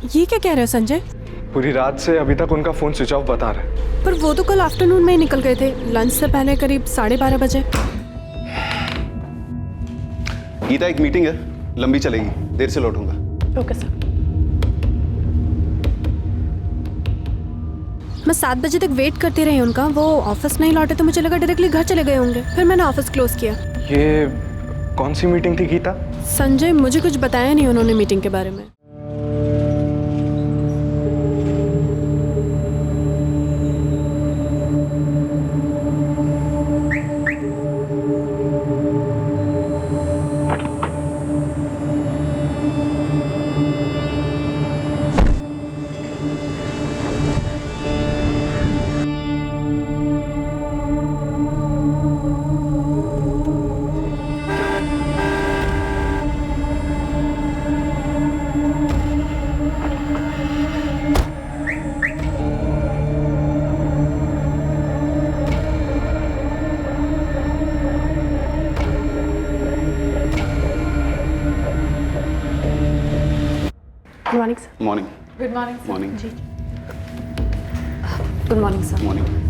ये क्या कह रहे हो संजय? पूरी रात से अभी तक उनका फोन स्विच ऑफ बता रहा है। पर वो तो कल आफ्टरनून में ही निकल गए थे, लंच से पहले करीब 12:30 बजे। गीता, एक मीटिंग है, लंबी चलेगी, देर से लौटूंगा। Okay sir. मैं 7 बजे तक वेट करती रही उनका, वो ऑफिस नहीं लौटे तो मुझे लगा डायरेक्टली घर चले गए होंगे, फिर मैंने ऑफिस क्लोज किया। ये कौन सी मीटिंग थी गीता? संजय, मुझे कुछ बताया नहीं उन्होंने मीटिंग के बारे में। Good morning sir. Morning. Good morning sir. Morning. जी। Good morning sir. Morning.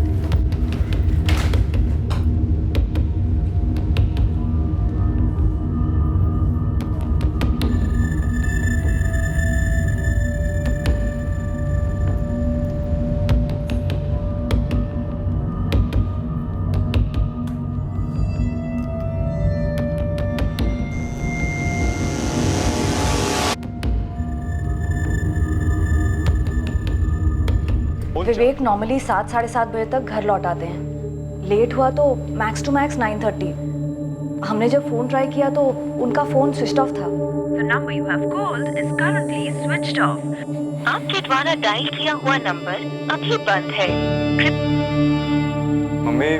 Vivek normally 7 साढ़े 7 बजे तक घर लौट आते हैं। लेट हुआ तो मैक्स टू मैक्स 9:30। हमने जब फोन ट्राई किया तो उनका फोन स्विच ऑफ था। The number you have called is currently switched off. आपके द्वारा डायल किया हुआ नंबर अभी बंद है। मम्मी,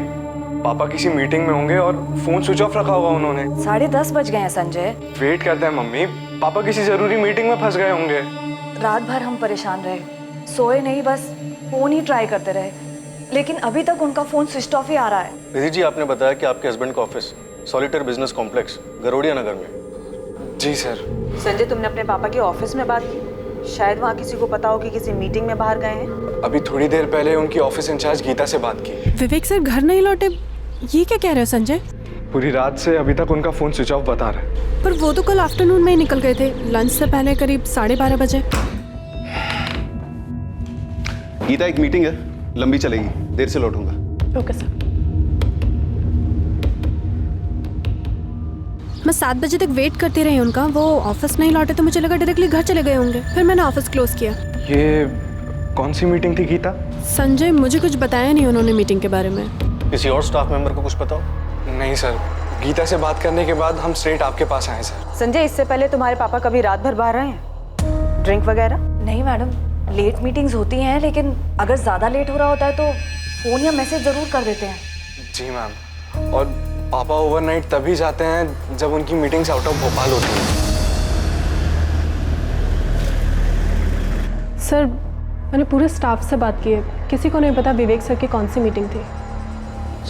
पापा किसी मीटिंग में होंगे और फोन स्विच ऑफ रखा होगा उन्होंने। 10:30 बज गए हैं संजय। वेट करते हैं मम्मी, पापा किसी जरूरी मीटिंग में फंस गए होंगे। रात भर हम परेशान रहे, सोए नहीं, बस फोन ही ट्राई करते रहे, लेकिन अभी तक उनका फोन स्विच ऑफ ही आ रहा है। विधि जी, आपने बताया कि आपके हस्बैंड का ऑफिस सॉलिटर बिजनेस कॉम्प्लेक्स गरोड़िया नगर में। जी सर। संजय, तुमने अपने पापा के ऑफिस में बात की? शायद वहाँ किसी को पता हो कि किसी मीटिंग में बाहर गए हैं। अभी थोड़ी देर पहले उनकी ऑफिस इंचार्ज गीता से बात की। विवेक सर घर नहीं लौटे, ये क्या कह रहे हो संजय? पूरी रात से अभी तक उनका फोन स्विच ऑफ बता रहा है। पर वो तो कल आफ्टरनून में ही निकल गए थे, लंच से पहले करीब 12:30 बजे। गीता, एक मीटिंग है, लंबी चलेगी, देर से लौटूंगा। Okay sir. मैं 7 बजे तक वेट करती रही उनका, वो ऑफिस नहीं लौटे तो मुझे लगा डायरेक्टली घर चले गए होंगे, फिर मैंने ऑफिस क्लोज किया। ये कौन सी मीटिंग थी गीता? संजय, मुझे कुछ बताया नहीं उन्होंने मीटिंग के बारे में। किसी और स्टाफ मेंबर को कुछ पता हो? नहीं सर, गीता से बात करने के बाद हम स्ट्रेट आपके पास आए सर। संजय, इससे पहले तुम्हारे पापा कभी रात भर बाहर रहे हैं? ड्रिंक वगैरह? नहीं मैडम, लेट मीटिंग्स होती हैं, लेकिन अगर ज़्यादा लेट हो रहा होता है तो फ़ोन या मैसेज ज़रूर कर देते हैं। जी मैम, और पापा ओवरनाइट तभी जाते हैं जब उनकी मीटिंग्स आउट ऑफ भोपाल होती हैं। सर, मैंने पूरे स्टाफ से बात की है, किसी को नहीं पता विवेक सर की कौन सी मीटिंग थी।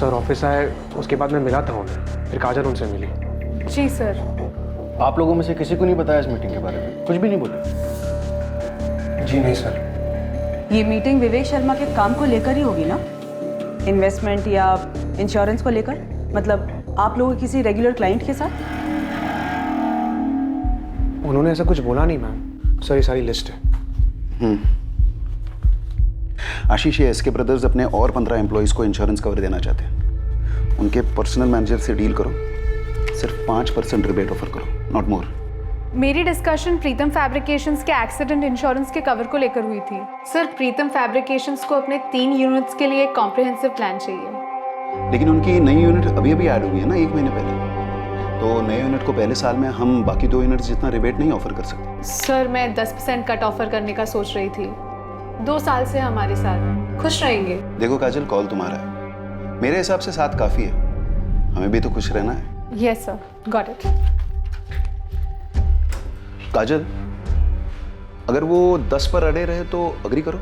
सर ऑफिस आए, उसके बाद मैं मिला था उन्हें, फिर काजल उनसे मिली। जी सर। आप लोगों में से किसी को नहीं बताया इस मीटिंग के बारे में? कुछ भी नहीं बोले? जी नहीं सर। ये मीटिंग विवेक शर्मा के काम को लेकर ही होगी ना? इन्वेस्टमेंट या इंश्योरेंस को लेकर? मतलब आप लोगों के किसी रेगुलर क्लाइंट के साथ? उन्होंने ऐसा कुछ बोला नहीं मैम। सर ये सारी लिस्ट है। आशीष, ये एसके ब्रदर्स अपने और 15 एम्प्लॉइज को इंश्योरेंस कवर देना चाहते हैं। उनके पर्सनल मैनेजर से डील करो, सिर्फ 5% रिबेट ऑफर करो, नॉट मोर। मेरी डिस्कशन प्रीतम फैब्रिकेशंस के एक्सीडेंट इंश्योरेंस के कवर को लेकर हुई थी। सर, प्रीतम फैब्रिकेशंस को अपने 3 यूनिट्स के लिए एक कॉम्प्रिहेंसिव प्लान चाहिए। लेकिन उनकी नई यूनिट अभी अभी ऐड हुई है ना, 1 महीने पहले। तो नए यूनिट को पहले साल में हम बाकी 2 यूनिट्स जितना रिबेट नहीं ऑफर कर सकते। सर, मैं 10% कट ऑफर करने का सोच रही थी। 2 साल से हमारे साथ खुश रहेंगे। देखो काजल, कॉल तुम्हारा है, मेरे हिसाब से 7 काफ़ी है, हमें भी तो खुश रहना है। Yes sir, got it. Kajal, अगर वो 10 पर अड़े रहे तो अग्री करो,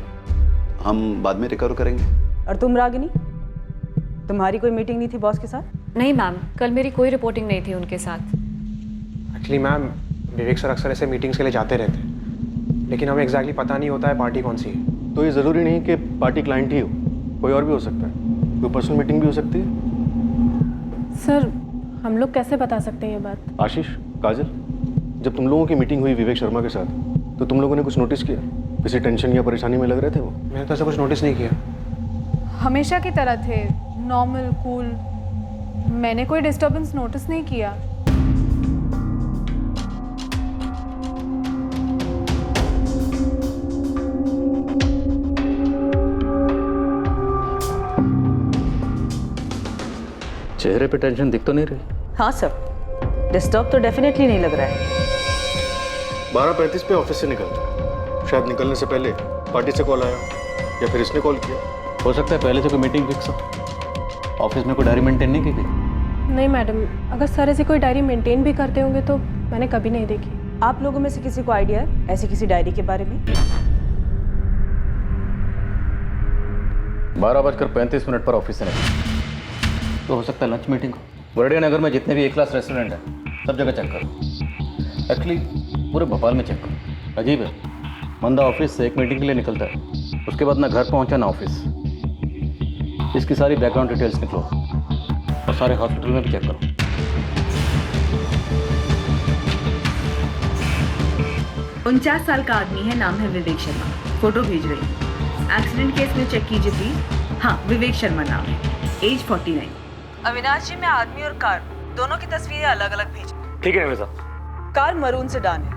हम बाद में रिकवर करेंगे। और तुम रागिनी, तुम्हारी कोई मीटिंग नहीं थी बॉस के साथ? नहीं मैम, कल मेरी कोई रिपोर्टिंग नहीं थी उनके साथ। एक्चुअली मैम, विवेक सर अक्सर ऐसे मीटिंग्स के लिए जाते रहते हैं, लेकिन हमें एग्जैक्टली पता नहीं होता है पार्टी कौन सी है। तो ये ज़रूरी नहीं कि पार्टी क्लाइंट ही हो, कोई और भी हो सकता है, कोई पर्सनल मीटिंग भी हो सकती है। सर हम लोग कैसे बता सकते हैं ये बात? आशीष, काजल, जब तुम लोगों की मीटिंग हुई विवेक शर्मा के साथ, तो तुम लोगों ने कुछ नोटिस किया? किसी टेंशन या परेशानी में लग रहे थे वो? मैंने तो ऐसा कुछ नोटिस नहीं किया। हमेशा की तरह थे, नॉर्मल, कूल। मैंने कोई डिस्टर्बेंस नोटिस नहीं किया। चेहरे पे टेंशन दिख तो नहीं रही? हाँ सर, डिस्टर्ब तो डेफिनेटली नहीं लग रहा है। 12:35 पे ऑफिस से निकलता है, शायद निकलने से पहले पार्टी से कॉल आया या फिर इसने कॉल किया। हो सकता है पहले से कोई मीटिंग फिक्स हो। ऑफिस में कोई डायरी मेंटेन नहीं की गई? नहीं मैडम, अगर सर ऐसी कोई डायरी मेंटेन भी करते होंगे तो मैंने कभी नहीं देखी। आप लोगों में से किसी को आइडिया है ऐसी किसी डायरी के बारे में? 12:35 पर ऑफिस से निकला तो हो सकता है लंच मीटिंग हो। बर्डिया नगर में जितने भी ए क्लास रेस्टोरेंट हैं सब जगह चेक करो। एक्चुअली पूरे भोपाल में चेक करो। अजीब है, बंदा ऑफिस से एक मीटिंग के लिए निकलता है, उसके बाद ना घर पहुंचा ना ऑफिस। इसकी सारी बैकग्राउंड डिटेल्स निकलो और सारे हॉस्पिटल में भी चेक करो। उनचास साल का आदमी है, नाम है विवेक शर्मा। फोटो भेज रही हूँ। एक्सीडेंट केस में चेक कीजिए प्लीज। हाँ, विवेक शर्मा नाम है, एज 49। अविनाश जी, मैं आदमी और कार दोनों की तस्वीरें अलग अलग भेज। ठीक है साहब। कार मरून सेडान है,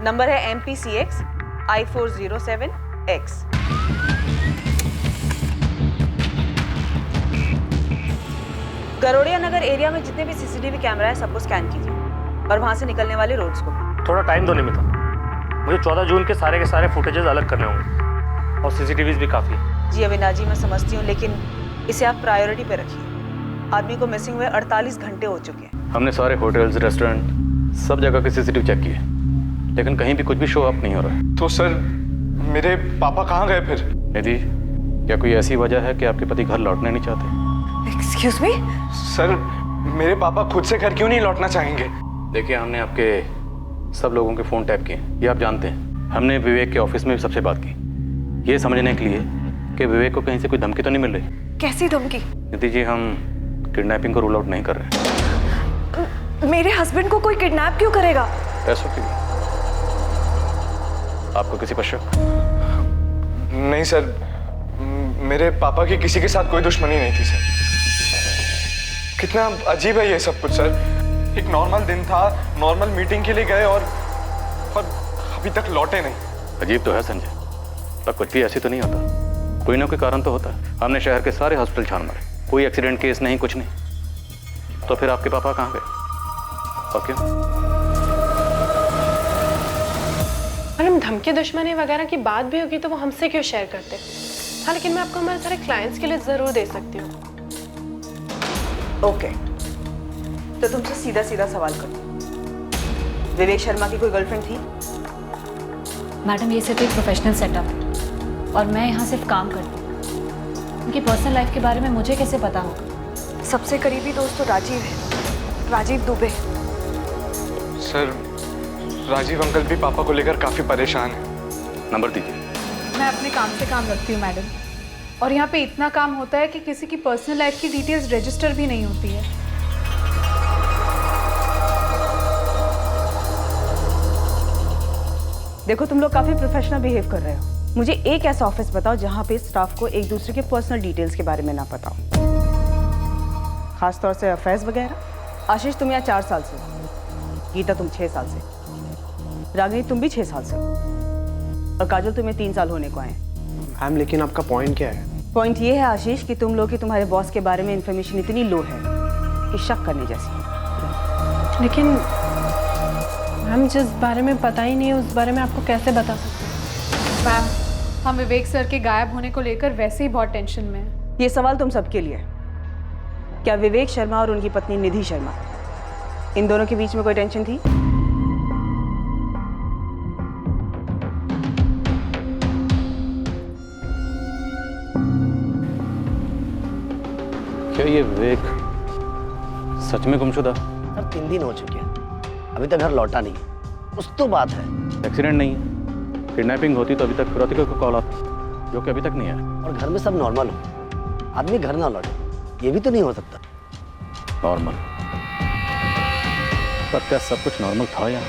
नंबर है MPCX I407X। गरोड़िया नगर एरिया में जितने भी सीसीटीवी कैमरा है सबको स्कैन कीजिए और वहां से निकलने वाले रोड्स को। थोड़ा टाइम दो निमिता, मुझे 14 जून के सारे फुटेजेस अलग करने होंगे और सीसीटीवीज भी काफ़ी है। जी अविनाश जी, मैं समझती हूँ, लेकिन इसे आप प्रायोरिटी पे रखिए। आदमी को मिसिंग हुए 48 घंटे हो चुके हैं। हमने सारे होटल्स, रेस्टोरेंट, सब जगह के सीसीटीवी चेक किए, लेकिन कहीं भी कुछ भी शो अप नहीं हो रहा है। तो सर मेरे पापा कहाँ गए फिर? यदि क्या कोई ऐसी वजह है कि आपके पति घर लौटना नहीं चाहते? Excuse me? सर मेरे पापा खुद से घर क्यों नहीं लौटना चाहेंगे? देखिए, हमने आपके सब लोगों के फ़ोन टैप किए, ये आप जानते हैं। हमने विवेक के ऑफिस में भी सबसे बात की, ये समझने के लिए कि विवेक को कहीं से कोई धमकी तो नहीं मिल रही। कैसी धमकी? यदि जी, हम किडनैपिंग को रूल आउट नहीं कर रहे। मेरे हस्बैंड को कोई किडनैप क्यों करेगा? पैसों के लिए। आपको किसी पर शक? नहीं सर, मेरे पापा की किसी के साथ कोई दुश्मनी नहीं थी सर। कितना अजीब है ये सब कुछ सर। एक नॉर्मल दिन था, नॉर्मल मीटिंग के लिए गए और अभी तक लौटे नहीं। अजीब तो है संजय, पर कुछ भी ऐसे तो नहीं होता, कोई ना कोई कारण तो होता है। हमने शहर के सारे हॉस्पिटल छान मारे, कोई एक्सीडेंट केस नहीं, कुछ नहीं। तो फिर आपके पापा कहाँ गए और क्यों? मैडम, धमकी दुश्मनी वगैरह की बात भी होगी तो वो हमसे क्यों शेयर करते? हाँ, लेकिन मैं आपको हमारे सारे क्लाइंट्स के लिए ज़रूर दे सकती हूँ। ओके, तो तुमसे सीधा सीधा सवाल करती हूँ, विवेक शर्मा की कोई गर्लफ्रेंड थी? मैडम, ये सिर्फ एक प्रोफेशनल सेटअप है और मैं यहाँ सिर्फ काम करती हूँ। उनकी पर्सनल लाइफ के बारे में मुझे कैसे पता होगा? सबसे करीबी दोस्त तो राजीव है, राजीव दुबे। सर राजीव अंकल भी पापा को लेकर काफी परेशान है। नंबर दीजिए। मैं अपने काम से काम रखती हूँ मैडम, और यहाँ पे इतना काम होता है कि किसी की पर्सनल लाइफ की डिटेल्स रजिस्टर भी नहीं होती है। देखो, तुम लोग काफी प्रोफेशनल बिहेव कर रहे हो। मुझे एक ऐसा ऑफिस बताओ जहाँ पे स्टाफ को एक दूसरे के पर्सनल डिटेल्स के बारे में ना पता हो, खासतौर से अफेयर्स वगैरह। आशीष, तुम यहाँ 4 साल से हो, गीता तुम 6 साल से, रागिनी तुम भी 6 साल से हो, और काजल तुम्हें 3 साल होने को आए। मैम, लेकिन आपका पॉइंट क्या है? पॉइंट ये है आशीष कि तुम लोग की तुम्हारे बॉस के बारे में इंफॉर्मेशन इतनी लो है कि शक करने जैसी। लेकिन मैम, जिस बारे में पता ही नहीं है उस बारे में आपको कैसे बता सकते हैं? मैम, हम विवेक सर के गायब होने को लेकर वैसे ही बहुत टेंशन में हैं। ये सवाल तुम सबके लिए। क्या विवेक शर्मा और उनकी पत्नी निधि शर्मा, इन दोनों के बीच में कोई टेंशन थी? क्या ये विवेक सच में गुमशुदा? अब 3 दिन हो चुके हैं, अभी तक घर लौटा नहीं। कुछ तो बात है। एक्सीडेंट नहीं है, किडनैपिंग होती तो अभी तक कृतिका को कॉल आता, जो कि अभी तक नहीं आया। और घर में सब नॉर्मल हो, आदमी घर ना लौटे, ये भी तो नहीं हो सकता। नॉर्मल? पर क्या सब कुछ नॉर्मल था यहाँ?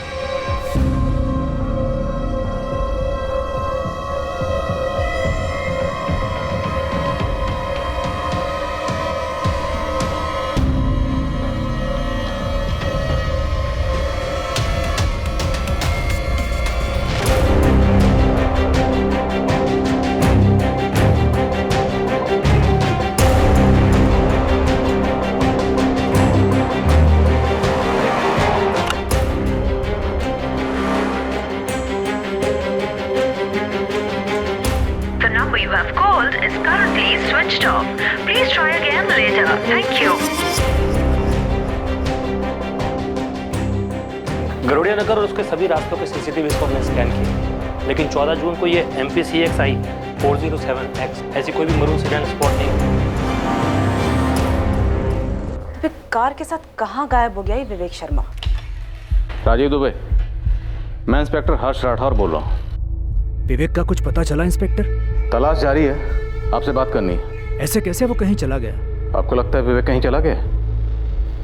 गरुड़िया नगर और उसके सभी रास्तों के सीसीटीवी को हमने स्कैन किया, लेकिन 14 जून को ये MPCXI 407X ऐसी कोई भी मरून सेडान स्पॉट नहीं। तो फिर कार के साथ कहाँ गायब हो गया ये विवेक शर्मा? राजीव दुबे, मैं इंस्पेक्टर हर्ष राठौर बोल रहा हूँ। विवेक का कुछ पता चला इंस्पेक्टर? तलाश जारी है, आपसे बात करनी है। ऐसे कैसे वो कहीं चला गया? आपको लगता है विवेक कहीं चला गया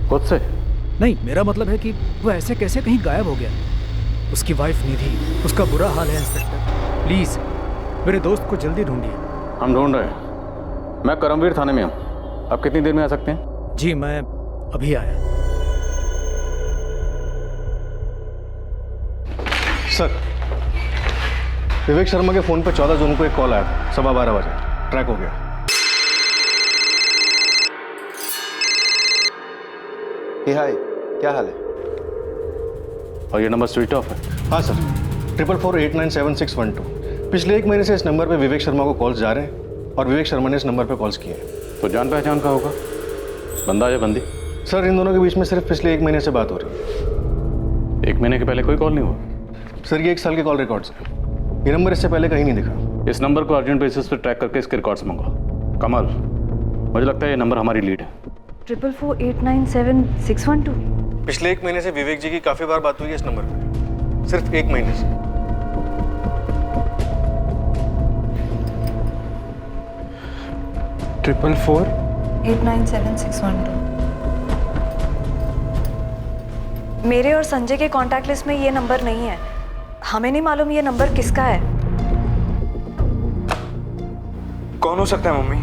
खुद से? नहीं, मेरा मतलब है कि वो ऐसे कैसे कहीं गायब हो गया। उसकी वाइफ निधि, उसका बुरा हाल है इंस्पेक्टर। प्लीज मेरे दोस्त को जल्दी ढूंढिए। हम ढूंढ रहे हैं। मैं करमवीर थाने में हूँ, आप कितनी देर में आ सकते हैं? जी मैं अभी आया। सर, विवेक शर्मा के फोन पर 14 जून को एक कॉल आया था, 12:15 बजे। ट्रैक हो गया। हाय, क्या हाल है? और ये नंबर स्विच ऑफ है? हाँ सर, 4448976112। पिछले 1 महीने से इस नंबर पे विवेक शर्मा को कॉल्स जा रहे हैं और विवेक शर्मा ने इस नंबर पे कॉल्स किए हैं। तो जान पहचान का होगा, बंदा या बंदी? सर, इन दोनों के बीच में सिर्फ पिछले 1 महीने से बात हो रही है। 1 महीने के पहले कोई कॉल नहीं हुआ? सर, ये 1 साल के कॉल रिकॉर्ड्स हैं। ये नंबर इससे पहले कहीं नहीं दिखा। इस नंबर को अर्जेंट बेसिस पे ट्रैक करके इसके रिकॉर्ड्स मंगाओ। कमल, मुझे लगता है ये नंबर हमारी लीड है। 4448976112। पिछले 1 महीने से विवेक जी की काफी बार बात हुई है इस नंबर पे, सिर्फ 1 महीने से। ट्रिपल 448976112। मेरे और संजय के कांटेक्ट लिस्ट में ये नंबर नहीं है। हमें नहीं मालूम ये नंबर किसका है। कौन हो सकता है मम्मी?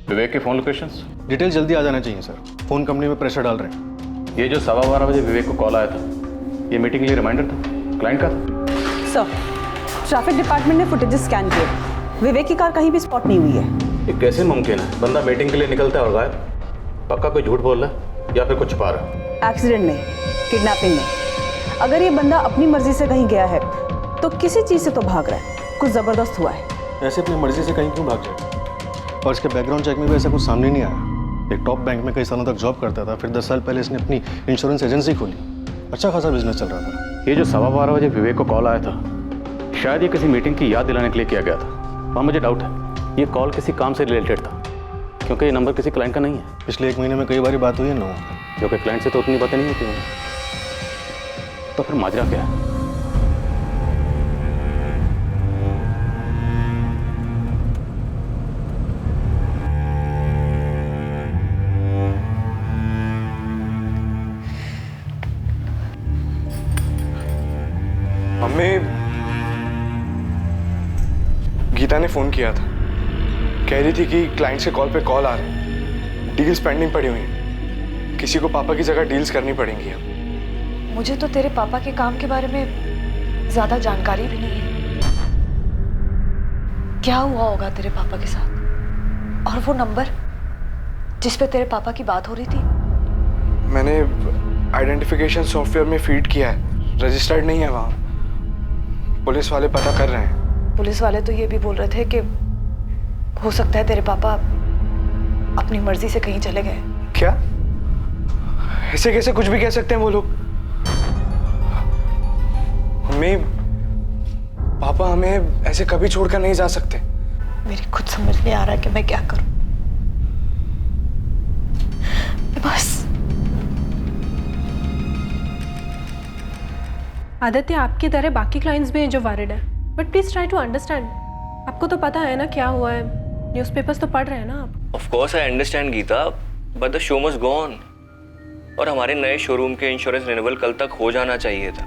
विवेक के फोन लोकेशंस? डिटेल जल्दी आ जाना चाहिए सर, फोन कंपनी में प्रेशर डाल रहे हैं। ये जो 12:15 बजे विवेक को कॉल आया था, ये मीटिंग के लिए रिमाइंडर था, क्लाइंट का था? सर, ट्रैफिक डिपार्टमेंट ने फुटेजेस स्कैन किए, विवेक की कार कहीं भी स्पॉट नहीं हुई है। ये कैसे मुमकिन है? बंदा मीटिंग के लिए निकलता है और गायब। पक्का कोई झूठ बोल रहा है या फिर कुछ छुपा रहा है? एक्सीडेंट में, किडनैपिंग में। अगर ये बंदा अपनी मर्जी से कहीं गया है तो किसी चीज से तो भाग रहा है, कुछ जबरदस्त हुआ है। ऐसे अपनी मर्जी से कहीं क्यों भाग जाए? और इसके बैकग्राउंड चेक में भी ऐसा कुछ सामने नहीं आया। एक टॉप बैंक में कई सालों तक जॉब करता था, फिर 10 साल पहले इसने अपनी इंश्योरेंस एजेंसी खोली। अच्छा खासा बिजनेस चल रहा था। ये जो 12:15 बजे विवेक को कॉल आया था, शायद ये किसी मीटिंग की याद दिलाने के लिए किया गया था। और मुझे डाउट है ये कॉल किसी काम से रिलेटेड था, क्योंकि ये नंबर किसी क्लाइंट का नहीं है। पिछले 1 महीने में कई बार बात हुई है ना, जो कि क्लाइंट से तो उतनी बातें नहीं होती हैं। तो फिर माजरा क्या है? मम्मी, गीता ने फोन किया था, कह रही थी कि क्लाइंट से कॉल पे कॉल आ रहे हैं, डील्स पेंडिंग पड़ी हुई हैं, किसी को पापा की जगह डील्स करनी पड़ेंगी अब। मुझे तो तेरे पापा के काम के बारे में ज्यादा जानकारी भी नहीं है। क्या हुआ होगा तेरे पापा के साथ? और वो नंबर जिस पे तेरे पापा की बात हो रही थी? मैंने आइडेंटिफिकेशन सॉफ्टवेयर में फीड किया है, रजिस्टर्ड नहीं है वहाँ। पुलिस वाले पता कर रहे हैं। पुलिस वाले तो ये भी बोल रहे थे कि हो सकता है तेरे पापा अपनी मर्जी से कहीं चले गए। क्या? ऐसे कैसे कुछ भी कह सकते हैं वो लोग? हमें, पापा हमें ऐसे कभी छोड़कर नहीं जा सकते। मेरी खुद समझ नहीं आ रहा कि मैं क्या करूं। आदित्य आपकी तरह बाकी क्लाइंट्स भी हैं जो वरिड है, but please try to understand. आपको तो पता है ना क्या हुआ है, न्यूज़पेपर्स तो पढ़ रहे हैं ना आप। Of course I understand Gita, but the show must go on. और हमारे नए शोरूम के इंश्योरेंस रिन्यूअल कल तक हो जाना चाहिए था।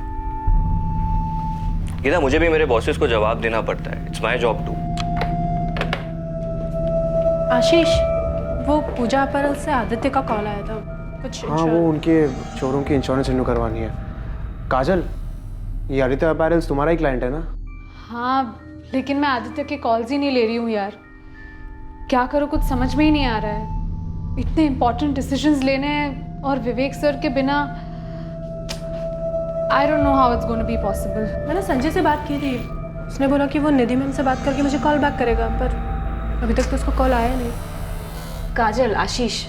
गीता, मुझे भी मेरे बॉसेस को जवाब देना पड़ता है, इट्स माय जॉब टू। आशीष, वो पूजा अपरल से आदित्य का कॉल आया था कुछ। हाँ, वो उनके शोरूम की इंश्योरेंस रिन्यू करवानी है। काजल, ये आदित्य अपैरल्स तुम्हारा ही क्लाइंट है ना? हाँ, लेकिन मैं आदित्य के कॉल्स ही नहीं ले रही हूँ यार। क्या करूँ, कुछ समझ में ही नहीं आ रहा है। इतने इंपॉर्टेंट डिसीजंस लेने हैं और विवेक सर के बिना I don't know how it's gonna be possible. मैंने संजय से बात की थी, उसने बोला कि वो निधि मैम से बात करके मुझे कॉल बैक करेगा, पर अभी तक तो उसको कॉल आया नहीं। काजल, आशीष,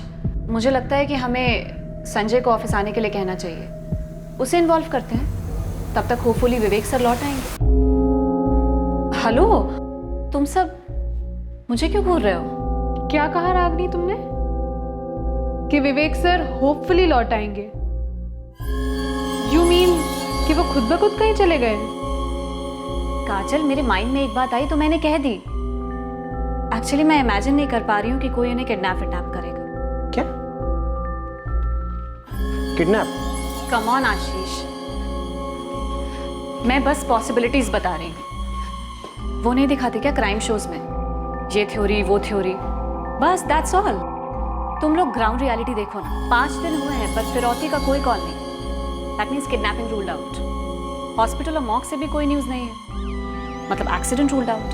मुझे लगता है कि हमें संजय को ऑफिस आने के लिए कहना चाहिए, उसे इन्वॉल्व करते हैं। तब तक होपफुली विवेक सर लौट आएंगे। हेलो, तुम सब मुझे क्यों घूर रहे हो? क्या कहा रागनी तुमने? कि विवेक सर होपफुली लौट आएंगे? यू मीन कि वो खुद ब खुद कहीं चले गए? काजल, मेरे माइंड में एक बात आई तो मैंने कह दी। एक्चुअली मैं इमेजिन नहीं कर पा रही हूँ कि कोई उन्हें किडनैप करेगा। क्या? किडनैप? कम ऑन आशीष, मैं बस पॉसिबिलिटीज बता रही हूँ। वो नहीं दिखाते क्या क्राइम शोज में, ये थ्योरी वो थ्योरी, बस दैट्स ऑल। तुम लोग ग्राउंड रियलिटी देखो ना। 5 दिन हुए हैं पर फिरौती का कोई कॉल नहीं। That means kidnapping ruled out. Hospital और मॉर्ग से भी कोई न्यूज़ नहीं है, मतलब एक्सीडेंट रूल्ड आउट।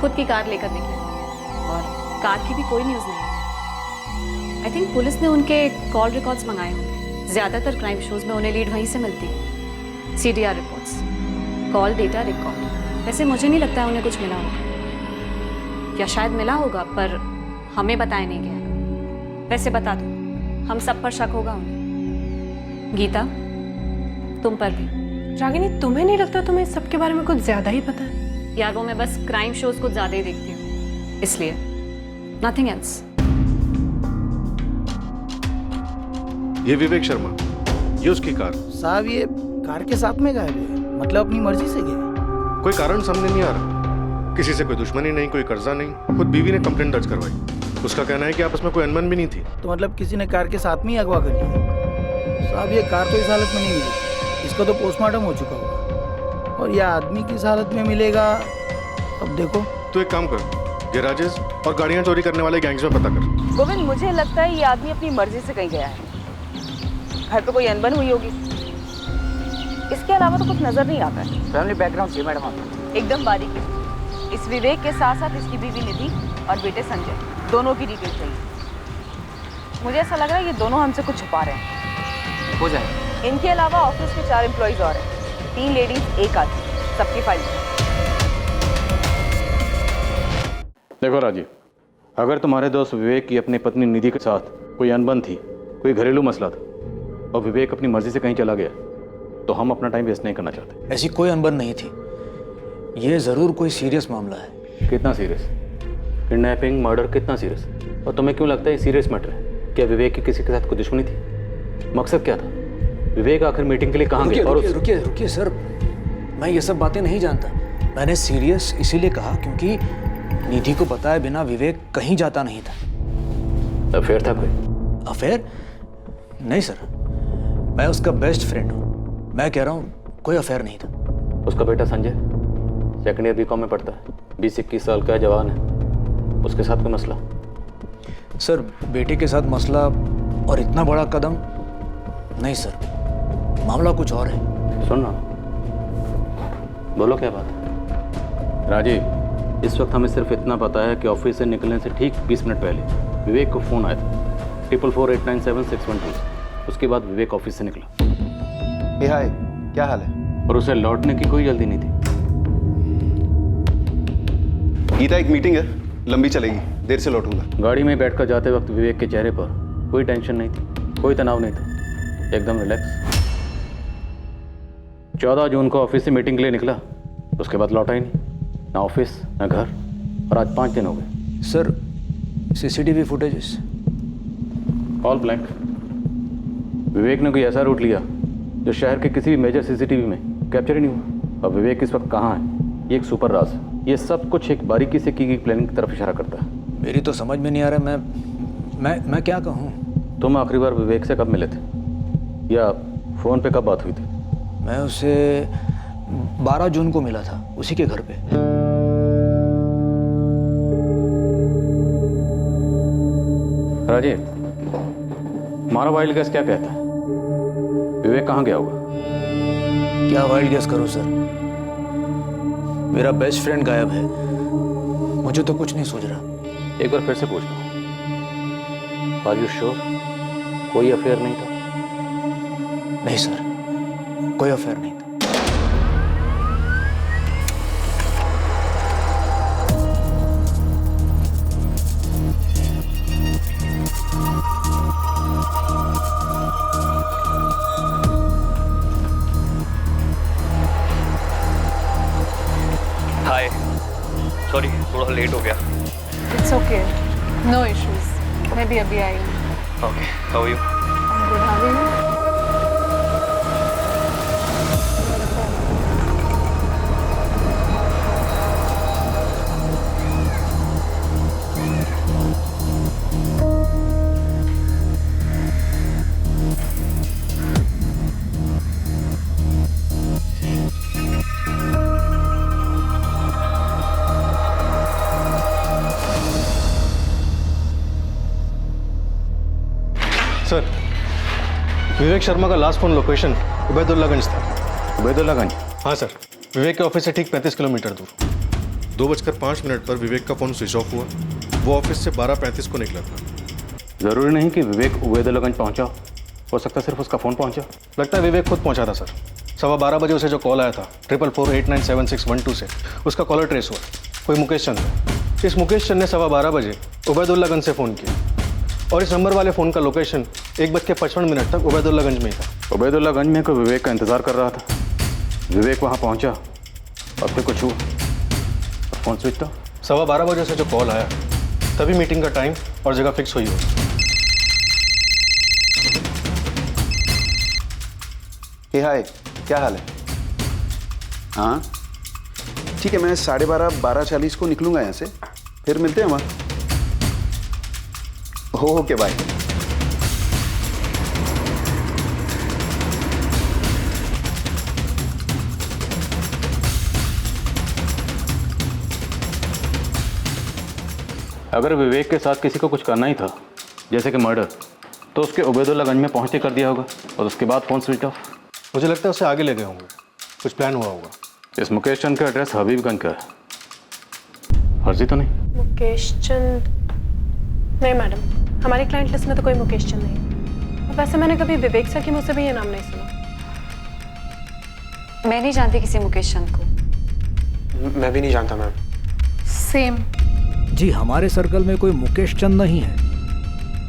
खुद की कार लेकर निकले और कार की भी कोई न्यूज़ नहीं है। आई थिंक पुलिस ने उनके कॉल रिकॉर्ड्स मंगाए होंगे। ज़्यादातर क्राइम शोज में उन्हें लीड वहीं से मिलती है। CDR reports, call data record. वैसे मुझे नहीं लगता है उन्हें कुछ मिला होगा, या शायद मिला होगा पर हमें बताया नहीं गया। वैसे बता दो, हम सब पर शक होगा उन्हें। गीता, तुम पर भी। रागिनी, तुम्हें नहीं लगता तुम्हें इस सब के बारे में कुछ ज्यादा ही पता है? यार, वो मैं बस क्राइम शोज कुछ ज्यादा ही देखती हूँ, इसलिए, नथिंग एल्स। ये विवेक शर्मा, ये उसकी कार। साहब, ये कार के साथ में गायब है, मतलब अपनी मर्जी से गए? कोई कारण सामने नहीं आ रहा। किसी से कोई दुश्मनी नहीं, कोई कर्जा नहीं। खुद बीवी ने कंप्लेंट दर्ज करवाई। उसका कहना है कि आपस में कोई अनबन भी नहीं थी। तो मतलब किसी ने कार के साथ में ही अगवा कर लिया? साहब, ये कार तो इस हालत में नहीं मिली, इसका तो पोस्टमार्टम हो चुका होगा, और यह आदमी किस हालत में मिलेगा अब देखो। तो एक काम कर, गैराजेस और गाड़ियां चोरी करने वाले गैंग्स में पता कर। गोविंद, मुझे लगता है ये आदमी अपनी मर्जी से कहीं गया है। घर पे कोई अनबन हुई होगी, इसके अलावा तो कुछ नजर नहीं आता है। फैमिली बैकग्राउंड चाहिए मैडम आपको? एकदम बारीकी। इस विवेक के साथ साथ इसकी बीवी निधि और बेटे संजय, दोनों की डिटेल चाहिए। मुझे ऐसा लग रहा है ये दोनों हमसे कुछ छुपा रहे हैं। हो जाए। इनके अलावा ऑफिस में 4 एम्प्लॉइज और हैं, 3 लेडीज 1 आदमी, सबकी फाइल। देखो राजीव, अगर तुम्हारे दोस्त विवेक की अपनी पत्नी निधि के साथ कोई अनबन थी, कोई घरेलू मसला था, और विवेक अपनी मर्जी से कहीं चला गया, तो हम अपना टाइम वेस्ट नहीं करना चाहते। ऐसी कोई अनबन नहीं थी, ये ज़रूर कोई सीरियस मामला है। कितना सीरियस? किडनैपिंग, मर्डर, कितना सीरियस? और तुम्हें क्यों लगता है ये सीरियस मैटर है? क्या विवेक की किसी के साथ कोई दुश्मनी थी? मकसद क्या था? विवेक आखिर मीटिंग के लिए कहाँ गया? और रुकिए सर, मैं ये सब बातें नहीं जानता। मैंने सीरियस इसीलिए कहा क्योंकि निधि को बताए बिना विवेक कहीं जाता नहीं था। अफेयर था कोई? अफेयर? नहीं सर, मैं उसका बेस्ट फ्रेंड हूँ। मैं कह रहा हूँ कोई अफेयर नहीं था। उसका बेटा संजय सेकंड ईयर B.Com में पढ़ता है, 20-21 साल का जवान है, उसके साथ कोई मसला? सर, बेटे के साथ मसला और इतना बड़ा कदम? नहीं सर, मामला कुछ और है। सुन ना, बोलो क्या बात है? राजीव, इस वक्त हमें सिर्फ इतना पता है कि ऑफिस से निकलने से ठीक 20 मिनट पहले विवेक को फ़ोन आया था, 444897-612। उसके बाद विवेक ऑफिस से निकला। हे हाय, क्या हाल है? और उसे लौटने की कोई जल्दी नहीं थी। गीता, एक मीटिंग है, लंबी चलेगी, देर से लौटूंगा। गाड़ी में बैठकर जाते वक्त विवेक के चेहरे पर कोई टेंशन नहीं थी, कोई तनाव नहीं था, एकदम रिलैक्स। 14 जून को ऑफिस से मीटिंग के लिए निकला, उसके बाद लौटा ही नहीं, ना ऑफिस ना घर, और आज 5 दिन हो गए। Sir, CCTV footages all blank. Vivek ने कोई ऐसा रूट लिया जो शहर के किसी भी मेजर सीसीटीवी में कैप्चर ही नहीं हुआ। और विवेक इस वक्त कहाँ है, ये एक सुपर राज है। ये सब कुछ एक बारीकी से की गई प्लानिंग की तरफ इशारा करता है। मेरी तो समझ में नहीं आ रहा, मैं क्या कहूँ। तुम आखिरी बार विवेक से कब मिले थे, या फ़ोन पे कब बात हुई थी? मैं उसे 12 जून को मिला था, उसी के घर पे। राजीव, हमारा वाइल्ड गैस क्या कहता है, विवेक कहाँ गया होगा? क्या वाइल्ड गैस करो सर, मेरा बेस्ट फ्रेंड गायब है, मुझे तो कुछ नहीं सूझ रहा। एक बार फिर से पूछ लो, आर यू श्योर कोई अफेयर नहीं था? नहीं सर, कोई अफेयर नहीं था। हाय, सॉरी थोड़ा लेट हो गया। इट्स ओके, नो इश्यूज, मैं भी अभी आई हूँ। Okay, how are you? Good, how are you? Sir, Vivek Sharma का लास्ट फोन लोकेशन उबैदुल्लागंज था। उबैदुल्लागंज? हाँ सर, विवेक के ऑफिस से ठीक 35 किलोमीटर दूर। 2:05 पर विवेक का फ़ोन स्विच ऑफ हुआ। वो ऑफिस से 12:35 को निकला था। ज़रूरी नहीं कि विवेक उबैदुल्लागंज पहुंचा हो सकता है सिर्फ उसका फ़ोन पहुंचा। लगता है विवेक खुद पहुंचा था सर। 12:15 बजे उसे जो कॉल आया था 444897612 से, उसका कॉलर ट्रेस हुआ, कोई मुकेश चंद है। इस मुकेश चंद ने 12:15 बजे उबैदुल्लागंज से फ़ोन किया और इस नंबर वाले फ़ोन का लोकेशन 1:55 तक उबैदुल्लागंज में ही था। उबैदुल्लागंज में कोई विवेक का इंतज़ार कर रहा था, विवेक वहाँ पहुँचा और फिर कुछ हुआ, फ़ोन स्विच था। 12:15 बजे से जो कॉल आया तभी मीटिंग का टाइम और जगह फिक्स हुई हो। हे हाय, क्या हाल है? हाँ ठीक है, मैं 12:30 12:40 को निकलूंगा यहाँ से, फिर मिलते हैं वहाँ। Okay bye. अगर विवेक के साथ किसी को कुछ करना ही था, जैसे कि मर्डर, तो उसके उबैदुल्लागंज में पहुँचते कर दिया होगा और उसके बाद फ़ोन स्विच ऑफ। मुझे लगता है उससे आगे ले गए होंगे, कुछ प्लान हुआ होगा। इस मुकेश चंद का एड्रेस हबीबगंज का है, फर्जी तो नहीं? मुकेश चंद? नहीं मैडम, हमारी क्लाइंट लिस्ट में तो कोई मुकेश चंद नहीं। और वैसे मैंने कभी विवेक सर के मुँह से भी ये नाम नहीं सुना। मैं नहीं जानती किसी मुकेश चंद को। मैं भी नहीं जानता मैम। सेम। जी, हमारे सर्कल में कोई मुकेश चंद नहीं है।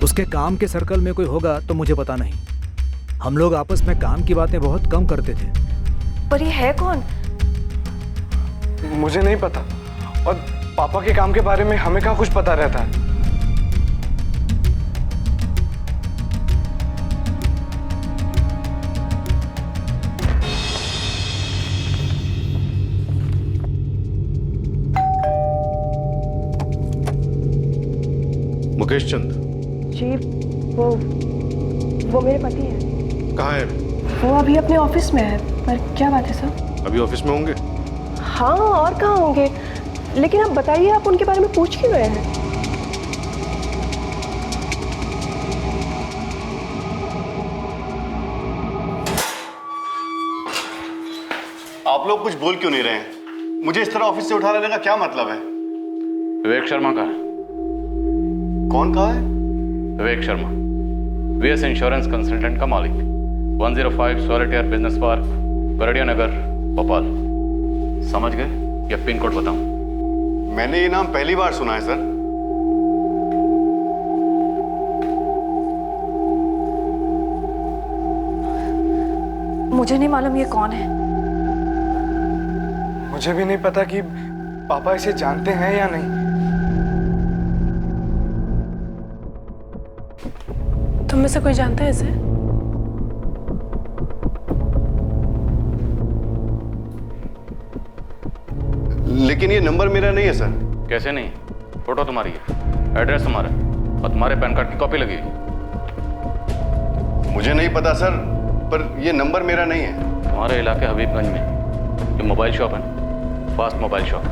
उसके काम के सर्कल में कोई होगा तो मुझे पता नहीं। हम लोग आपस में काम की बातें बहुत कम करते थे। पर ये है कौन? मुझे नहीं पता, और पापा के काम के बारे में हमें कहाँ कुछ पता रहता है। मुकेश चंद? जी, वो मेरे पति हैं। कहाँ है? वो अभी अपने ऑफिस में है। पर क्या बात है सर? अभी ऑफिस में होंगे? हाँ, और कहाँ होंगे, लेकिन आप बताइए, आप उनके बारे में पूछ क्यों रहे हैं? आप लोग कुछ बोल क्यों नहीं रहे हैं? मुझे इस तरह ऑफिस से उठा लेने का क्या मतलब है? विवेक शर्मा का है। कौन कहा है? Vivek Sharma, VS insurance consultant का मालिक, 105 सॉलिटेयर बिजनेस पार्क, गरडिया नगर, भोपाल। समझ गए या पिन कोड बताऊं? मैंने ये नाम पहली बार सुना है सर। मुझे नहीं मालूम ये कौन है। मुझे भी नहीं पता कि पापा इसे जानते हैं या नहीं। तुम में से कोई जानता है इसे? लेकिन ये नंबर मेरा नहीं है सर। कैसे नहीं? फोटो तुम्हारी है, एड्रेस तुम्हारा और तुम्हारे पैन कार्ड की कॉपी लगी है। मुझे नहीं पता सर, पर ये नंबर मेरा नहीं है। तुम्हारे इलाके हबीबगंज में जो मोबाइल शॉप है ना, फास्ट मोबाइल शॉप,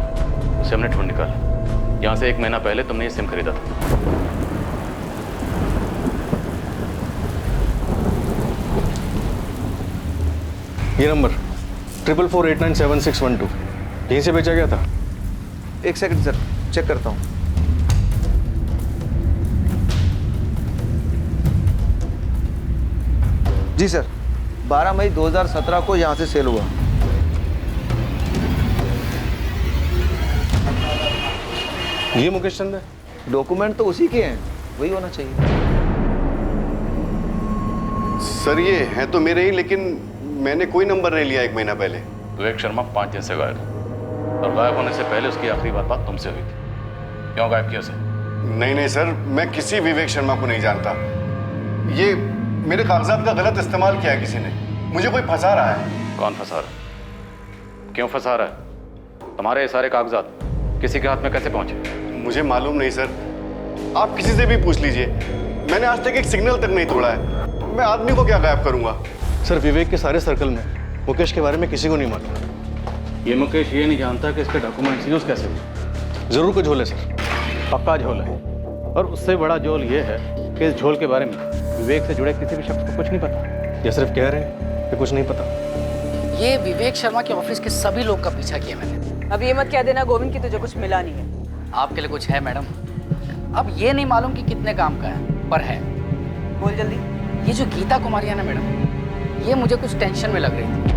उसे हमने ढूंढ निकाला। यहाँ से 1 महीना पहले तुमने ये सिम खरीदा था। ये नंबर 4448976112 यहीं से बेचा गया था। एक सेकंड सर, चेक करता हूँ। जी सर, 12 मई 2017 को यहाँ से सेल हुआ। ये मुकेश चंद है? डॉक्यूमेंट तो उसी के हैं, वही होना चाहिए। सर ये है तो मेरे ही, लेकिन मैंने कोई नंबर नहीं लिया 1 महीना पहले। विवेक शर्मा 5 दिन से गायब है और गायब होने से पहले उसकी आखिरी बात तुमसे हुई थी। क्यों गायब किया उसे? नहीं सर, मैं किसी विवेक शर्मा को नहीं जानता। ये मेरे कागजात का गलत इस्तेमाल किया है किसी ने, मुझे कोई फंसा रहा है। कौन फंसा रहा है? क्यों फंसा रहा है? तुम्हारे सारे कागजात किसी के हाथ में कैसे पहुंचे? मुझे मालूम नहीं सर, आप किसी से भी पूछ लीजिए। मैंने आज तक एक सिग्नल तक नहीं तोड़ा है। मैं आदमी को क्या गायब करूंगा? सर विवेक के सारे सर्कल में मुकेश के बारे में किसी को नहीं मालूम। ये मुकेश ये नहीं जानता कि इसके डॉक्यूमेंट्स यूज कैसे हुए। जरूर कोई झोल है सर। पक्का झोल है, और उससे बड़ा झोल ये है कि इस झोल के बारे में विवेक से जुड़े किसी भी शख्स को कुछ नहीं पता। ये सिर्फ कह रहे हैं कि कुछ नहीं पता। ये विवेक शर्मा के ऑफिस के सभी लोग का पीछा किया मैंने। अब ये मत कह देना गोविंद की तुझे कुछ मिला नहीं है। आपके लिए कुछ है मैडम? अब ये नहीं मालूम कि कितने काम का है, पर है। बोल जल्दी। ये जो गीता कुमारी है ना मैडम, ये मुझे कुछ टेंशन में लग रही थी।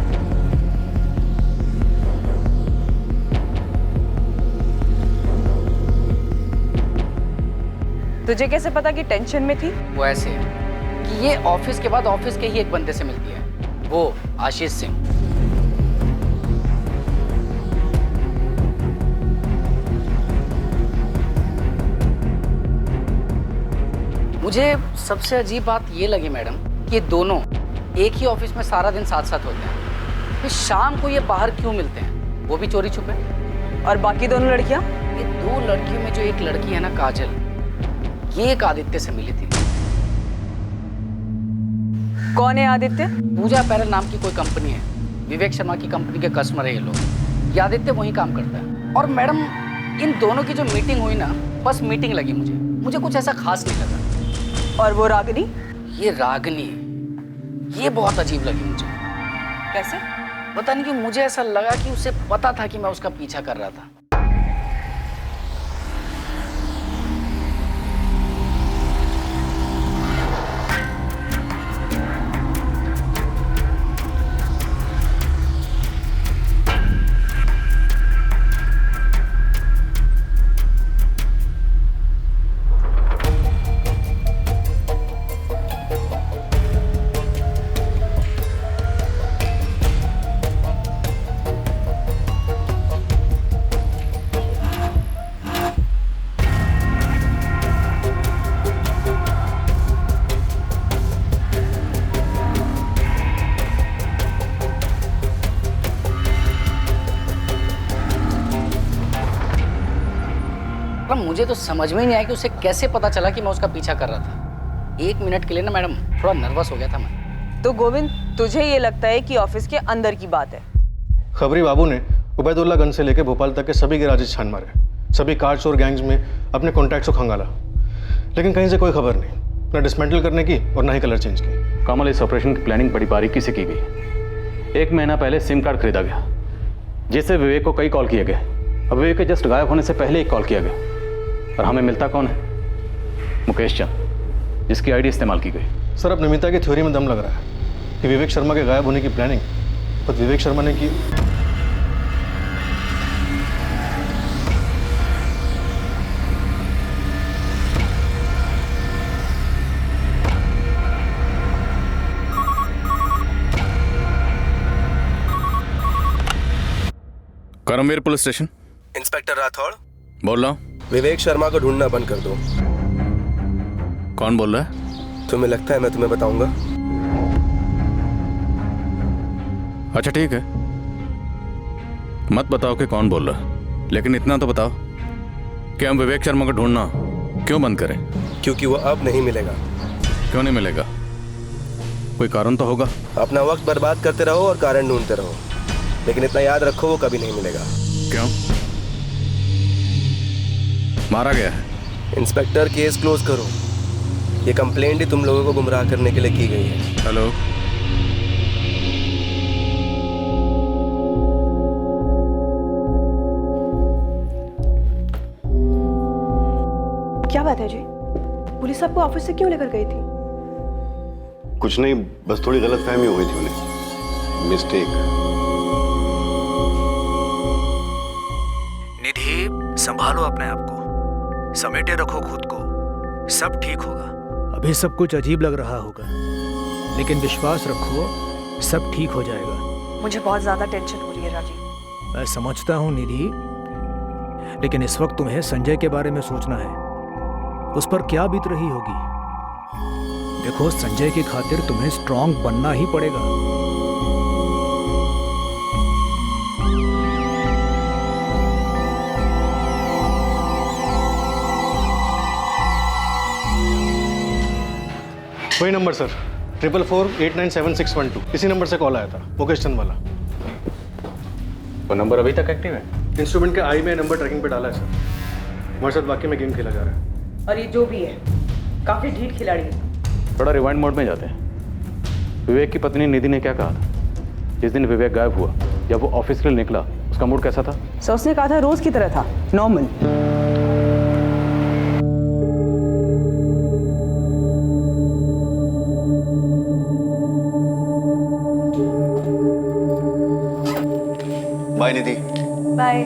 तुझे कैसे पता कि टेंशन में थी? वो ऐसे है कि ये ऑफिस के बाद ऑफिस के ही एक बंदे से मिलती है, वो आशीष सिंह। मुझे सबसे अजीब बात ये लगी मैडम कि दोनों एक ही ऑफिस में सारा दिन साथ साथ होते हैं, फिर शाम को ये बाहर क्यों मिलते हैं, वो भी चोरी छुपे। और बाकी दोनों लड़कियां? ये 2 लड़कियों में जो एक लड़की है ना काजल, ये एक आदित्य से मिली थी। कौन है आदित्य? पूजा पैरल नाम की कोई कंपनी है, विवेक शर्मा की कंपनी के कस्टमर है ये लोग। ये आदित्य वहीं काम करता है। और मैडम इन दोनों की जो मीटिंग हुई ना, बस मीटिंग लगी मुझे कुछ ऐसा खास नहीं लगा। और वो रागिनी? ये रागिनी, ये बहुत अजीब लगी मुझे। कैसे? पता नहीं क्यों मुझे ऐसा लगा कि उसे पता था कि मैं उसका पीछा कर रहा था। मुझे तो समझ में ही नहीं आया कि उसे कैसे पता चला कि मैं उसका पीछा कर रहा था। 1 मिनट के लिए ना मैडम थोड़ा नर्वस हो गया था मैं। तो गोविंद तुझे ये लगता है कि ऑफिस के अंदर की बात है? खबरी बाबू ने उबैदुल्लागंज से लेकर भोपाल तक के सभी गैराजेस छान मारे, सभी कार चोर गैंग्स में अपने कॉन्टैक्ट्स को खंगाला, लेकिन कहीं से कोई खबर नहीं, ना डिसमेंटल करने की और ना ही कलर चेंज की। कमल, इस ऑपरेशन की प्लानिंग बड़ी बारीकी से की गई। 1 महीना पहले सिम कार्ड खरीदा गया, जिससे विवेक को कई कॉल किए गए। अब विवेक के जस्ट गायब होने से पहले एक कॉल किया गया, और हमें मिलता कौन है? मुकेश चंद, जिसकी आईडी इस्तेमाल की गई। सर अब नमिता की थ्योरी में दम लग रहा है कि विवेक शर्मा के गायब होने की प्लानिंग खुद विवेक शर्मा ने की। Karamveer police station. Inspector Rathore बोल रहा हूँ। विवेक शर्मा को ढूंढना बंद कर दो। कौन बोल रहा है? तुम्हें लगता है मैं तुम्हें बताऊंगा? अच्छा ठीक है, मत बताओ कि कौन बोल रहा है। लेकिन इतना तो बताओ कि हम विवेक शर्मा को ढूंढना क्यों बंद करें? क्योंकि वो अब नहीं मिलेगा। क्यों नहीं मिलेगा? कोई कारण तो होगा। अपना वक्त बर्बाद करते रहो और कारण ढूंढते रहो, लेकिन इतना याद रखो वो कभी नहीं मिलेगा। क्यों? मारा गया है? इंस्पेक्टर, केस क्लोज करो। ये कंप्लेंट ही तुम लोगों को गुमराह करने के लिए की गई है। हेलो, क्या बात है जी? पुलिस आपको ऑफिस से क्यों लेकर गई थी? कुछ नहीं, बस थोड़ी गलतफहमी हो गई थी उन्हें, मिस्टेक। निधि, संभालो अपने आप को, समेटे रखो खुद को, सब ठीक होगा। अभी सब कुछ अजीब लग रहा होगा, लेकिन विश्वास रखो, सब ठीक हो जाएगा। मुझे बहुत ज्यादा टेंशन हो रही है राजीव। मैं समझता हूँ निधि, लेकिन इस वक्त तुम्हें संजय के बारे में सोचना है। उस पर क्या बीत रही होगी। देखो, संजय की खातिर तुम्हें स्ट्रांग बनना ही पड़ेगा। वही नंबर सर, 444897612। इसी नंबर से कॉल आया था, मुकेश चंद वाला। वो नंबर अभी तक एक्टिव है? इंस्ट्रूमेंट के आई में नंबर ट्रैकिंग पे डाला है सर। हमारे साथ वाकई में गेम खेला जा रहा है। और ये जो भी है, काफी ढीठ खिलाड़ी है। थोड़ा रिवाइंड मोड में जाते हैं। विवेक की पत्नी निधि ने क्या कहा था जिस दिन विवेक गायब हुआ? जब वो ऑफिस के लिए निकला, उसका मूड कैसा था? सो उसने कहा था रोज की तरह था, नॉर्मल। बाय निधि। बाय।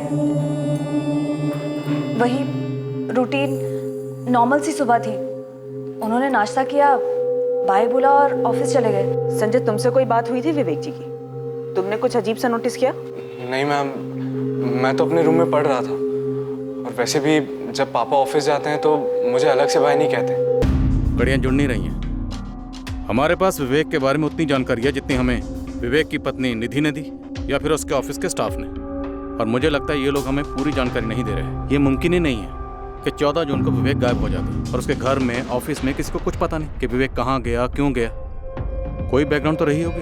वही रूटीन नॉर्मल सी सुबह थी। उन्होंने नाश्ता किया, बाय बोला और ऑफिस चले गए। संजय, तुमसे कोई बात हुई थी विवेक जी की? तुमने कुछ अजीब सा नोटिस किया? नहीं मैम, मैं तो अपने रूम में पढ़ रहा था। और वैसे भी जब पापा ऑफिस जाते हैं तो मुझे अलग से बाय नहीं कहते। कड़ियाँ जुड़ नहीं रही हैं। हमारे पास विवेक के बारे में उतनी जानकारी है जितनी हमें विवेक की पत्नी निधि ने दी या फिर उसके ऑफिस के स्टाफ ने। और मुझे लगता है ये लोग हमें पूरी जानकारी नहीं दे रहे हैं। ये मुमकिन ही नहीं है कि 14 जून को विवेक गायब हो जाता और उसके घर में, ऑफिस में किसी को कुछ पता नहीं कि विवेक कहाँ गया, क्यों गया। कोई बैकग्राउंड तो रही होगी।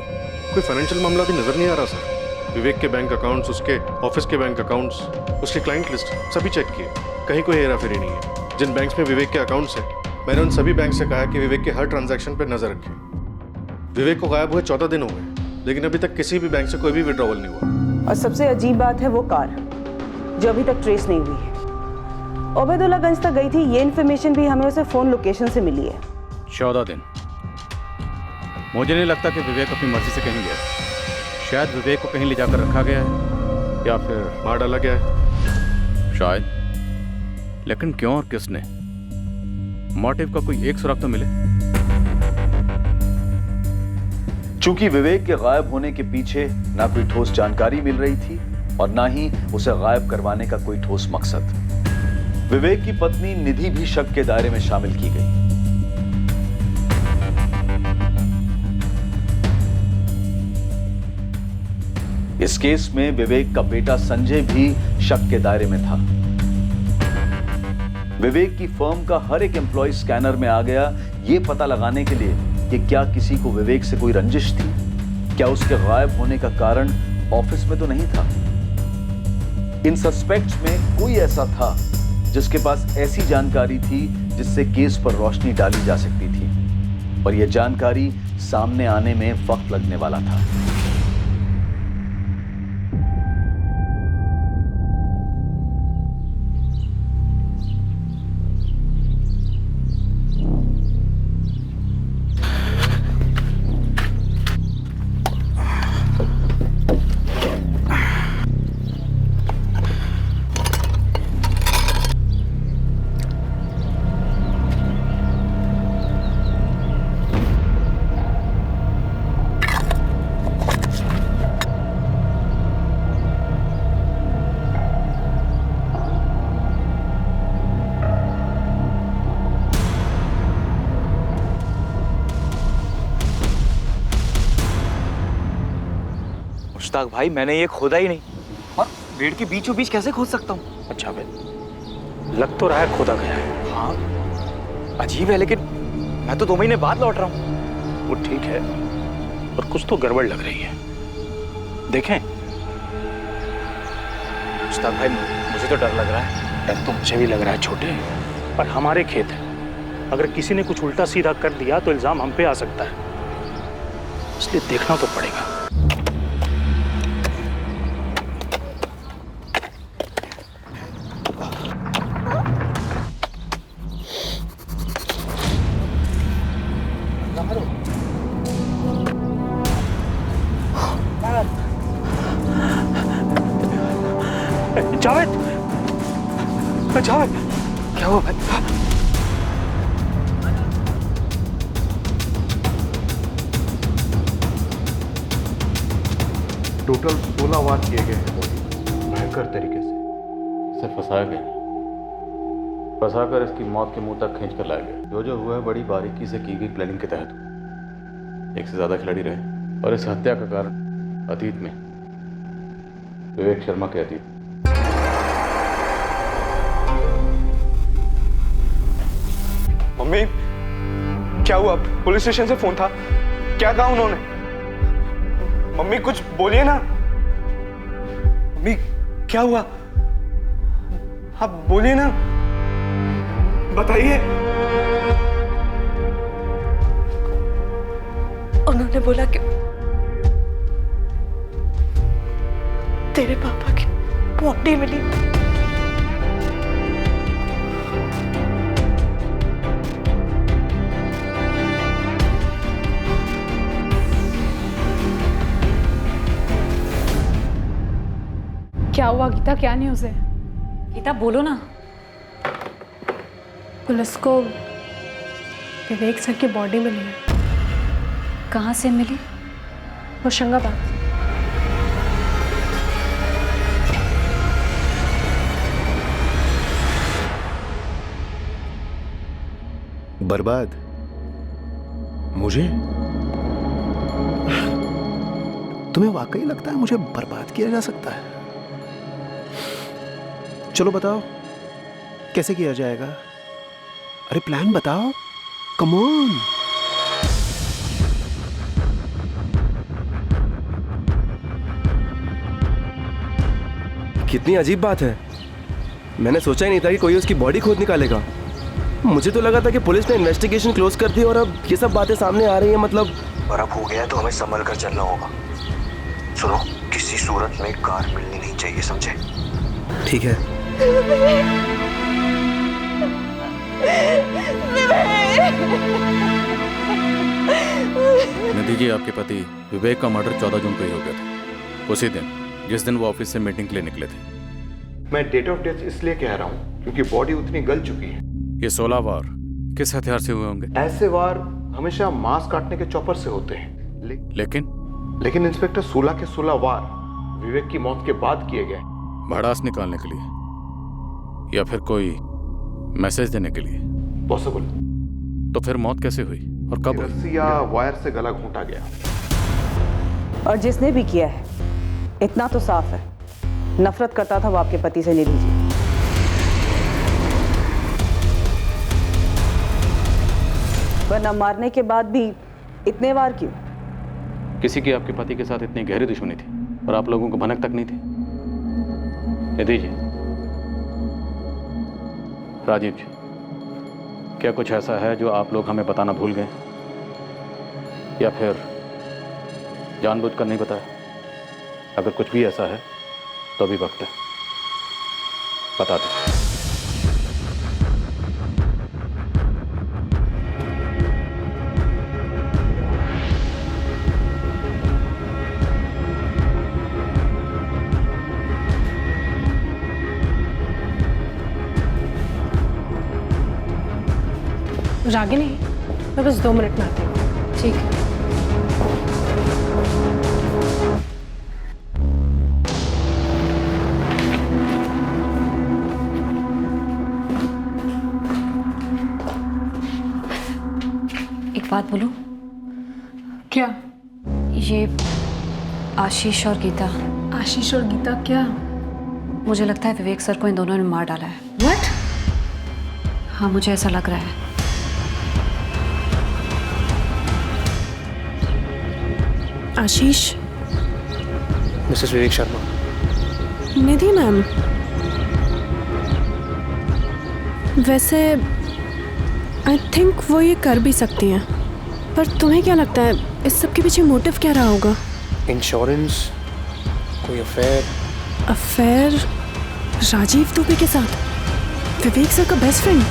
कोई फाइनेंशियल मामला भी नजर नहीं आ रहा सर। विवेक के बैंक अकाउंट्स, उसके ऑफिस के बैंक अकाउंट्स, उसकी क्लाइंट लिस्ट सभी चेक किए, कहीं कोई हेराफेरी नहीं है। जिन बैंक्स में विवेक के अकाउंट्स हैं, मैंने उन सभी बैंक से कहा कि विवेक के हर ट्रांजैक्शन पर नजर रखें। विवेक को गायब हुए 14 दिन हो गए, लेकिन अभी तक किसी भी बैंक से कोई भी विड्रॉवल नहीं हुआ। और सबसे अजीब बात है वो कार, जो अभी तक ट्रेस नहीं हुई है। ओबेदुल्लागंज तक गई थी, ये इन्फॉर्मेशन भी हमें उसे फोन लोकेशन से मिली है। 14 दिन। मुझे नहीं लगता कि विवेक अपनी मर्जी से कहीं गया। शायद विवेक को कहीं ले जाकर रखा गया है या फिर मार डाला गया है शायद। लेकिन क्यों और किसने? मोटिव का कोई एक सुराग तो मिले। चूंकि विवेक के गायब होने के पीछे ना कोई ठोस जानकारी मिल रही थी और ना ही उसे गायब करवाने का कोई ठोस मकसद, विवेक की पत्नी निधि भी शक के दायरे में शामिल की गई। इस केस में विवेक का बेटा संजय भी शक के दायरे में था। विवेक की फर्म का हर एक एम्प्लॉय स्कैनर में आ गया, यह पता लगाने के लिए कि क्या किसी को विवेक से कोई रंजिश थी, क्या उसके गायब होने का कारण ऑफिस में तो नहीं था। इन सस्पेक्ट्स में कोई ऐसा था जिसके पास ऐसी जानकारी थी जिससे केस पर रोशनी डाली जा सकती थी, और यह जानकारी सामने आने में वक्त लगने वाला था। मुश्ताक भाई, मैंने ये खोदा ही नहीं। और पेड़ के बीचों बीच कैसे खोद सकता हूँ? अच्छा भाई, लग तो रहा है खोदा गया है। हाँ अजीब है, लेकिन मैं तो 2 महीने बाद लौट रहा हूँ। वो ठीक है, पर कुछ तो गड़बड़ लग रही है। देखें? मुश्ताक भाई, मुझे तो डर लग रहा है। डर तो मुझे भी लग रहा है छोटे, पर हमारे खेत है। अगर किसी ने कुछ उल्टा सीधा कर दिया तो इल्जाम हम पे आ सकता है, इसलिए देखना तो पड़ेगा। जावेद, जावेद, क्या हुआ भाई? टोटल 16 वार किए गए हैं बॉडी, भयंकर तरीके से। इसे फंसाकर इसकी मौत के मुंह तक खींच कर लाया गया। जो हुआ है बड़ी बारीकी से की गई प्लानिंग के तहत हुआ। एक से ज्यादा खिलाड़ी रहे और इस हत्या का कारण अतीत में विवेक शर्मा के अतीत। मम्मी, क्या हुआ? पुलिस स्टेशन से फोन था, क्या कहा उन्होंने? मम्मी कुछ बोलिए ना। मम्मी क्या हुआ? आप बोलिए ना, बताइए। उन्होंने बोला कि तेरे पापा की बॉडी मिली। क्या हुआ गीता, क्या न्यूज़ है? गीता बोलो ना। पुलिस को विवेक सर की बॉडी मिली है। कहाँ से मिली? होशंगाबाद। बर्बाद? मुझे? तुम्हें वाकई लगता है मुझे बर्बाद किया जा सकता है? चलो बताओ कैसे किया जाएगा? अरे प्लान बताओ, कम ऑन। कितनी अजीब बात है। मैंने सोचा ही नहीं था कि कोई उसकी बॉडी खोद निकालेगा। मुझे तो लगा था कि पुलिस ने इन्वेस्टिगेशन क्लोज कर दी और अब ये सब बातें सामने आ रही हैं। मतलब और अब हो गया तो हमें संभल कर चलना होगा। सुनो, किसी सूरत में कार मिलनी नहीं चाहिए, समझे? ठीक है। निधि जी, आपके पति विवेक का मर्डर 14 जून को ही हो गया था, उसी दिन जिस दिन वो ऑफिस से मीटिंग के लिए निकले थे। मैं डेट ऑफ डेथ इसलिए कह रहा हूँ क्योंकि बॉडी उतनी गल चुकी है। ये 16 वार किस हथियार से हुए होंगे? ऐसे वार हमेशा मांस काटने के चॉपर से होते हैं। लेकिन इंस्पेक्टर 16 के 16 वार विवेक की मौत के बाद किए गए। भड़ास निकालने के लिए या फिर कोई मैसेज देने के लिए? पॉसिबल। तो फिर मौत कैसे हुई और कब हुई? रस्सी या वायर से गला घोंटा गया। और जिसने भी किया है, इतना तो साफ है, नफरत करता था वो आपके पति से, निधि जी। वरना मारने के बाद भी इतने वार क्यों? किसी की आपके पति के साथ इतनी गहरी दुश्मनी थी और आप लोगों को भनक तक नहीं थी? निधि जी, राजीव जी, क्या कुछ ऐसा है जो आप लोग हमें बताना भूल गए या फिर जानबूझकर नहीं बताया? अगर कुछ भी ऐसा है तो अभी वक्त है, बता दो। रागिनी, मैं बस 2 मिनट में आती हूँ। ठीक है। एक बात बोलूं? क्या? ये आशीष और गीता। आशीष और गीता क्या? मुझे लगता है विवेक सर को इन दोनों ने मार डाला है। What? हाँ, मुझे ऐसा लग रहा है। आशीष, मिसेस विवेक शर्मा। निधि मैम, वैसे आई थिंक वो ये कर भी सकती हैं, पर तुम्हें क्या लगता है इस सब के पीछे मोटिव क्या रहा होगा? इंश्योरेंस, कोई अफेयर? अफेयर राजीव दुबे के साथ? विवेक सर का बेस्ट फ्रेंड?